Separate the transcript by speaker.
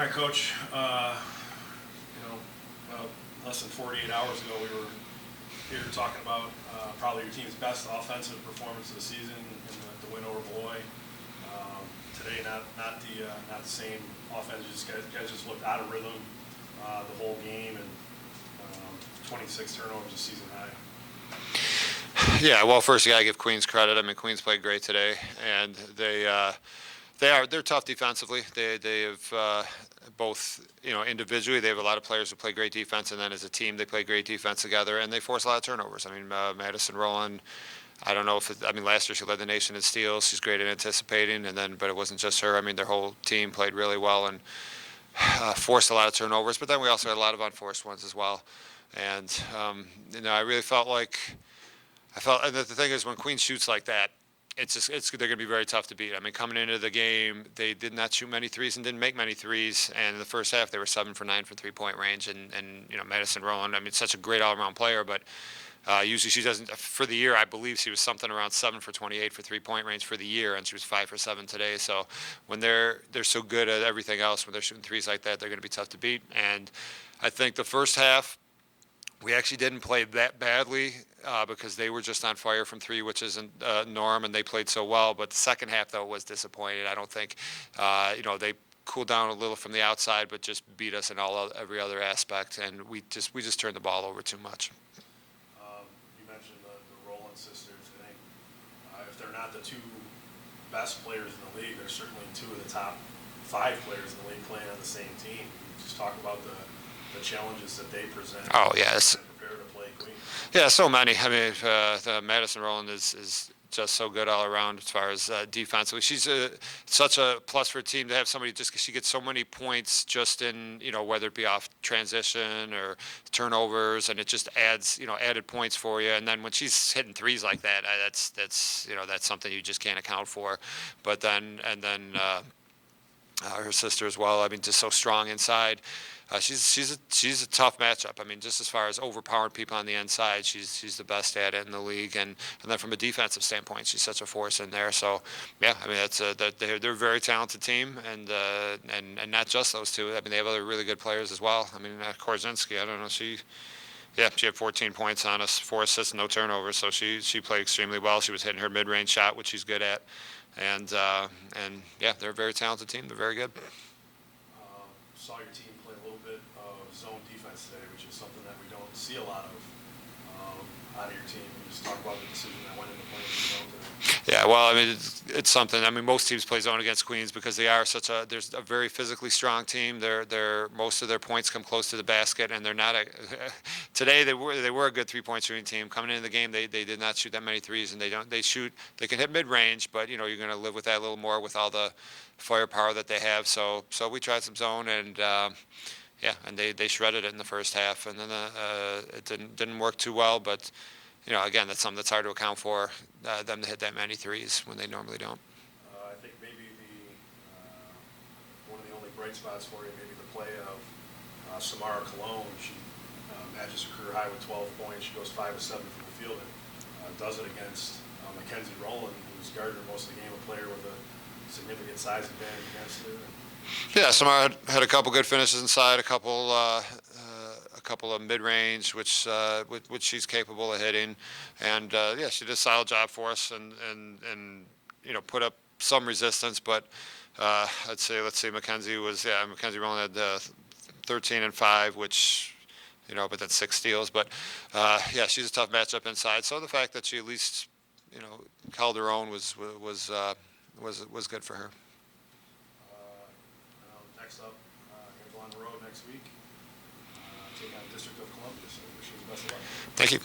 Speaker 1: All right, Coach. About less than 48 hours ago, we were here talking about probably your team's best offensive performance of the season in the win over Beloy. Today, not the same offense. Guys just looked out of rhythm the whole game, and 26 turnovers, a season high.
Speaker 2: Yeah, well, first you gotta give Queens credit. I mean, Queens played great today, and they're tough defensively. They have both, individually they have a lot of players who play great defense, and then as a team they play great defense together, and they force a lot of turnovers. I mean, Madison Rowland, I don't know if last year she led the nation in steals. She's great at anticipating, but it wasn't just her. I mean, their whole team played really well and forced a lot of turnovers. But then we also had a lot of unforced ones as well. And I really felt and the thing is, when Queens shoots like that, they're going to be very tough to beat. I mean, coming into the game, they did not shoot many threes and didn't make many threes. And in the first half, they were 7 for 9 from three-point range. And Madison Rowland, I mean, such a great all-around player, but usually she doesn't. For the year, I believe she was something around 7 for 28 for three-point range for the year, and she was 5 for 7 today. So when they're so good at everything else, when they're shooting threes like that, they're going to be tough to beat. And I think the first half, we actually didn't play that badly because they were just on fire from three, which isn't norm, and they played so well. But the second half, though, was disappointing. I don't think, they cooled down a little from the outside, but just beat us in every other aspect, and we just turned the ball over too much.
Speaker 1: You mentioned the Rowland sisters. I think if they're not the two best players in the league, they're certainly two of the top 5 players in the league playing on the same team. Just talk about the challenges that they present.
Speaker 2: Oh, yes.
Speaker 1: And prepare to play Queens.
Speaker 2: Yeah, so many. I mean, the Madison Rowland is just so good all around as far as defensively. She's such a plus for a team to have somebody, just because she gets so many points just in, whether it be off transition or turnovers, and it just adds, added points for you. And then when she's hitting threes like that, that's something you just can't account for. But then her sister as well. I mean, just so strong inside. She's a tough matchup. I mean, just as far as overpowering people on the inside, she's the best at it in the league. And then from a defensive standpoint, she's such a force in there. So yeah, I mean they're a very talented team, and not just those two. I mean, they have other really good players as well. I mean, Korzinski, I don't know, she had 14 points on us, 4 assists, no turnovers. So she played extremely well. She was hitting her mid-range shot, which she's good at. And yeah, they're a very talented team. They're very good.
Speaker 1: Saw your team play a little bit of zone defense today, which is something that we don't see a lot of out of your team. You just talk about the decision that went into playing zone today.
Speaker 2: Yeah, well, I mean, it's something. I mean, most teams play zone against Queens because there's a very physically strong team. Most of their points come close to the basket, and they're not today they were a good 3-point shooting team. Coming into the game, they did not shoot that many threes, and they can hit mid-range, but you're going to live with that a little more with all the firepower that they have. So we tried some zone, and and they shredded it in the first half, and then it didn't work too well, but again, that's something that's hard to account for, them to hit that many threes when they normally don't.
Speaker 1: I think maybe one of the only bright spots for you, maybe the play of Samara Cologne. She matches her career high with 12 points. She goes 5 of 7 from the field, and does it against Mackenzie Rowland, who's guarded her most of the game, a player with a significant size advantage against her.
Speaker 2: Yeah, Samara had a couple good finishes inside, a couple of mid-range, which she's capable of hitting, and she did a solid job for us, and put up some resistance. But let's see, Mackenzie Rowland had 13 and 5, which but that's 6 steals. But she's a tough matchup inside. So the fact that she at least held her own was good for her.
Speaker 1: Next up, you're going to go on the road next week. Take on District of Columbia. So wish you the best of luck.
Speaker 2: Thank you.